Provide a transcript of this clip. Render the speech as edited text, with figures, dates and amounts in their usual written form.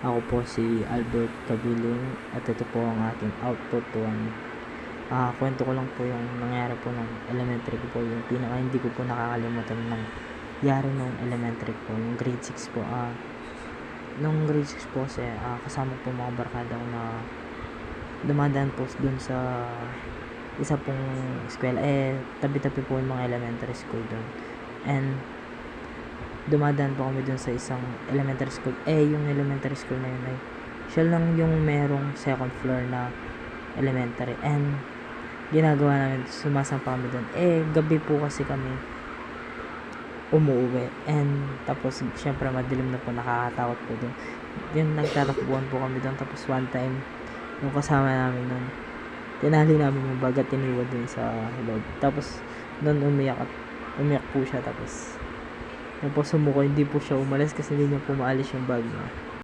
Ako po si Albert Cabiling at ito po ang aking output 1. Kwento ko lang po yung nangyari po ng elementary ko po, yung pinaka hindi ko po nakakalimutan ng nangyari nung elementary ko, yung grade 6 po. Nung grade 6 po kasi kasama po mga barkada ko na dumadaan po dun sa isa pong eskwela, tabi-tabi po yung mga elementary school dun, and dumadaan po kami dun sa isang elementary school. Yung elementary school na yun ay siya lang yung merong second floor na elementary, and ginagawa namin, sumasampa kami dun. Gabi po kasi kami umuwi, and tapos syempre madilim na po, nakakatakot po dun. Yun, nagtatakbuhan po kami dun. Tapos one time, yung kasama namin nun, tinali namin yung bag at tiniwan dun sa loob. Tapos nun umiyak po siya. Tapos sumuko, hindi po siya umalis kasi hindi niya po maalis yung bag niya.